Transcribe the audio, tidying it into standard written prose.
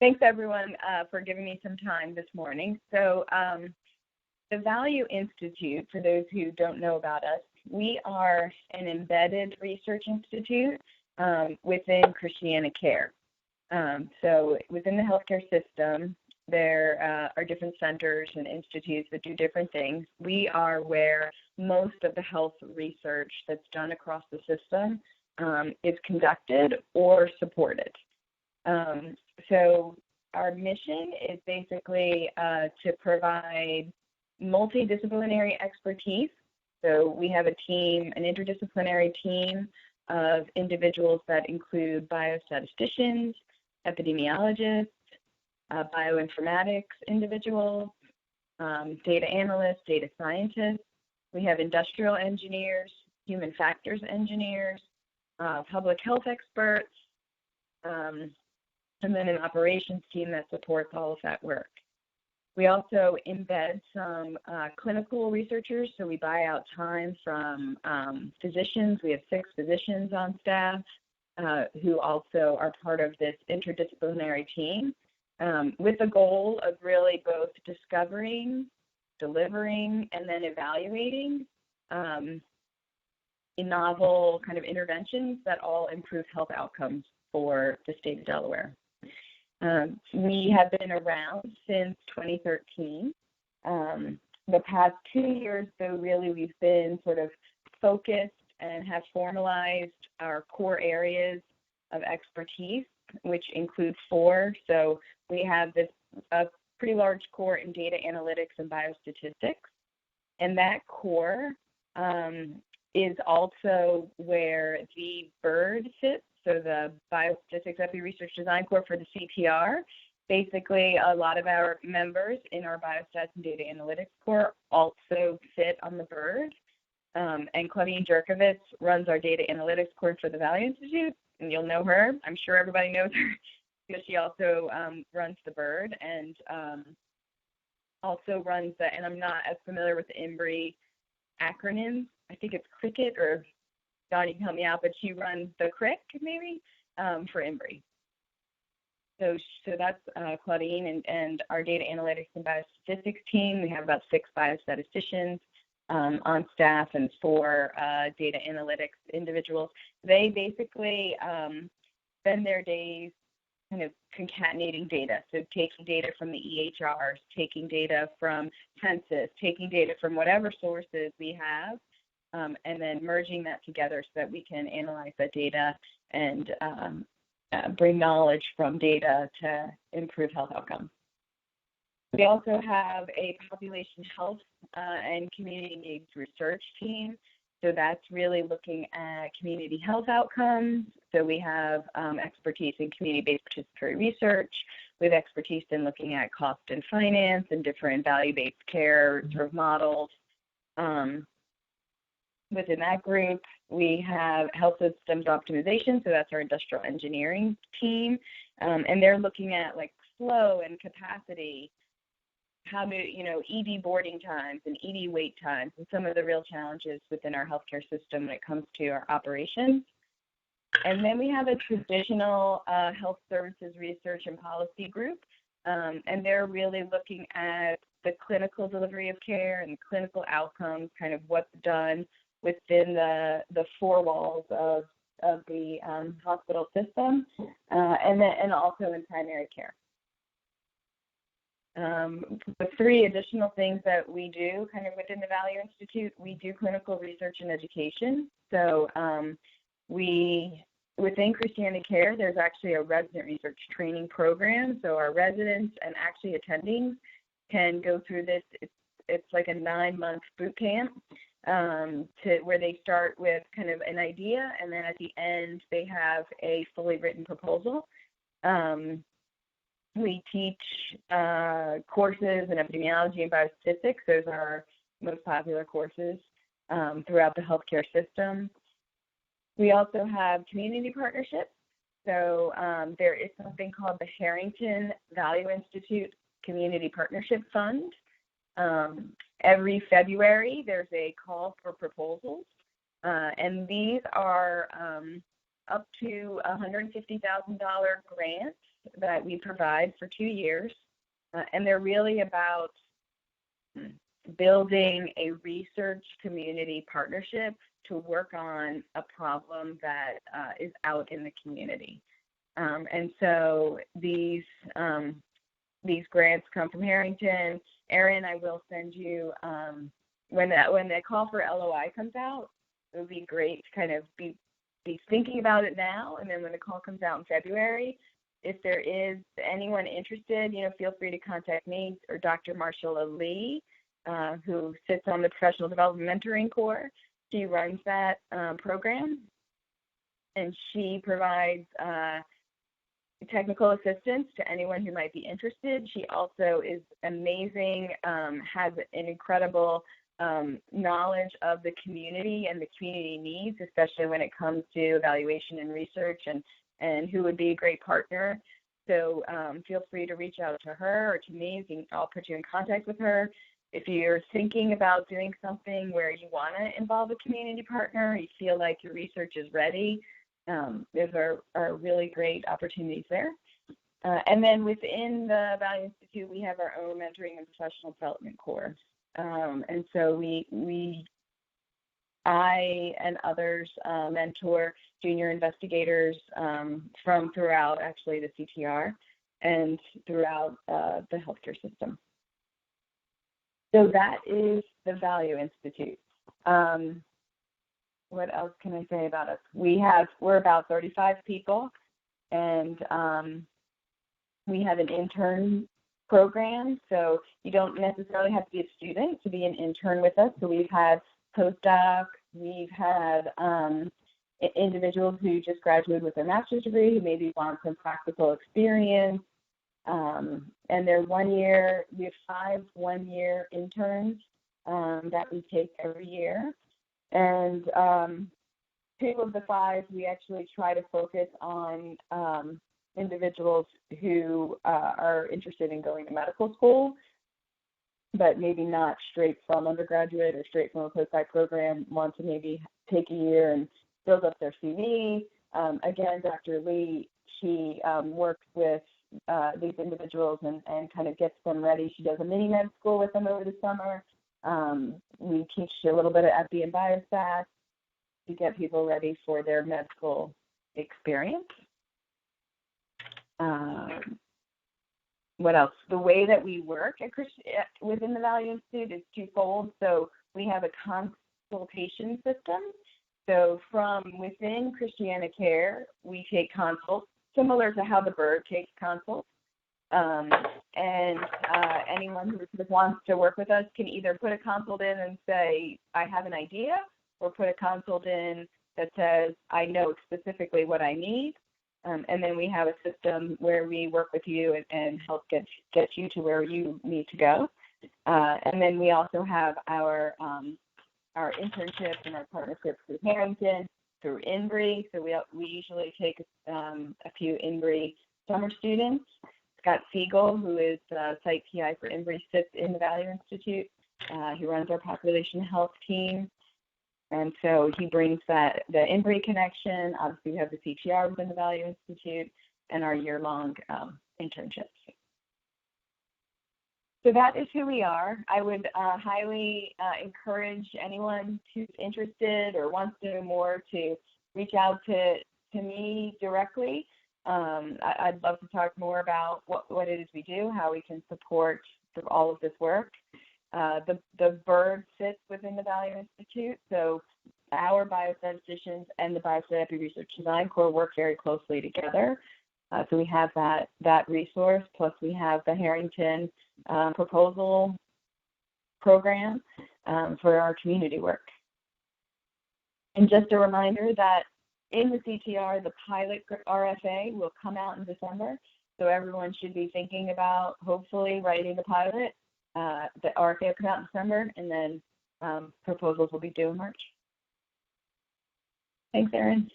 Thanks, everyone, for giving me some time this morning. So the Value Institute, for those who don't know about us, we are an embedded research institute within Christiana Care. So within the healthcare system, there are different centers and institutes that do different things. We are where most of the health research that's done across the system is conducted or supported. So our mission is basically to provide multidisciplinary expertise. So we have a team, an interdisciplinary team of individuals that include biostatisticians, epidemiologists, bioinformatics individuals, data analysts, data scientists. We have industrial engineers, human factors engineers, public health experts, and then an operations team that supports all of that work. We also embed some clinical researchers, so we buy out time from physicians. We have 6 physicians on staff who also are part of this interdisciplinary team with the goal of really both discovering, delivering, and then evaluating novel kind of interventions that all improve health outcomes for the state of Delaware. We have been around since 2013. The past 2 years, though, really we've been sort of focused and have formalized our core areas of expertise, which include 4. So we have this pretty large core in data analytics and biostatistics, and that core is also where the BIRD sits. So the Biostatistics Epi Research Design Core for the CPR. Basically, a lot of our members in our Biostats and Data Analytics Core also sit on the BIRD. And Claudine Jerkovitz runs our Data Analytics Core for the Value Institute, and you'll know her. I'm sure everybody knows her because she also runs the BIRD and also runs the, and I'm not as familiar with the IMBRI acronyms. I think it's CRICKET or Don, you can help me out, but she runs the CRIC, maybe, for IMBRI. So that's Claudine and our data analytics and biostatistics team. We have about 6 biostatisticians on staff and 4 data analytics individuals. They basically spend their days kind of concatenating data, so taking data from the EHRs, taking data from census, taking data from whatever sources we have, and then merging that together so that we can analyze that data and bring knowledge from data to improve health outcomes. We also have a population health and community needs research team. So that's really looking at community health outcomes. So we have expertise in community-based participatory research. We have expertise in looking at cost and finance and different value-based care sort of models. Within that group, we have health systems optimization, so that's our industrial engineering team, and they're looking at like flow and capacity, how to, ED boarding times and ED wait times, and some of the real challenges within our healthcare system when it comes to our operations. And then we have a traditional health services research and policy group, and they're really looking at the clinical delivery of care and clinical outcomes, kind of what's done within the 4 walls of the hospital system, and also in primary care. The 3 additional things that we do kind of within the Value Institute, we do clinical research and education. So within Christiana Care, there's actually a resident research training program. So our residents and actually attendings can go through this. It's like a 9-month boot camp to where they start with kind of an idea, and then at the end they have a fully written proposal. We teach courses in epidemiology and biostatistics. Those are our most popular courses throughout the healthcare system. We also have community partnerships. So there is something called the Sherrington Value Institute Community Partnership Fund. Every February, there's a call for proposals, and these are up to $150,000 grants that we provide for 2 years, and they're really about building a research community partnership to work on a problem that is out in the community. And so these grants come from Sherrington. Erin, I will send you, when the call for LOI comes out, it would be great to kind of be thinking about it now, and then when the call comes out in February, if there is anyone interested, feel free to contact me or Dr. Marshall Lee, who sits on the Professional Development Mentoring Corps. She runs that program, and she provides technical assistance to anyone who might be interested. She also is amazing, has an incredible knowledge of the community and the community needs, especially when it comes to evaluation and research, and who would be a great partner. So feel free to reach out to her or to me. I'll put you in contact with her. If you're thinking about doing something where you want to involve a community partner, you feel like your research is ready, those are really great opportunities there. And then within the Value Institute, we have our own mentoring and professional development course. And so I and others mentor junior investigators from throughout actually the CTR and throughout the healthcare system. So that is the Value Institute. What else can I say about us? We're about 35 people, and we have an intern program, so you don't necessarily have to be a student to be an intern with us. So we've had postdocs, we've had individuals who just graduated with their master's degree who maybe want some practical experience, and they're 1 year. We have 5 one-year interns that we take every year, and 2 of the 5 we actually try to focus on individuals who are interested in going to medical school, but maybe not straight from undergraduate or straight from a postdoc program, want to maybe take a year and build up their CV. Again, Dr. Lee, she works with these individuals and kind of gets them ready. She does a mini med school with them over the summer. We teach a little bit of epi and biostats to get people ready for their med school experience. What else? The way that we work within the Value Institute is twofold. So we have a consultation system. So from within Christiana Care, we take consults, similar to how the Bird takes consults. And anyone who wants to work with us can either put a consult in and say, I have an idea, or put a consult in that says, I know specifically what I need. And then we have a system where we work with you and help get you to where you need to go. And then we also have our internships and our partnerships with Sherrington through INBRI. So we usually take a few INBRI summer students. Scott Siegel, who is site PI for INBRI, sits in the Value Institute. He runs our population health team. And so he brings the INBRI connection. Obviously, we have the CTR within the Value Institute and our year-long internships. So that is who we are. I would highly encourage anyone who's interested or wants to know more to reach out to me directly. I'd love to talk more about what it is we do, how we can support all of this work. The Bird sits within the Value Institute, so our biostatisticians and the Biostat Research Design Corps work very closely together. So we have that resource, plus we have the Sherrington proposal program for our community work. And just a reminder that in the CTR, the pilot RFA will come out in December, so everyone should be thinking about hopefully writing the pilot. The RFA will come out in December, and then proposals will be due in March. Thanks, Erin.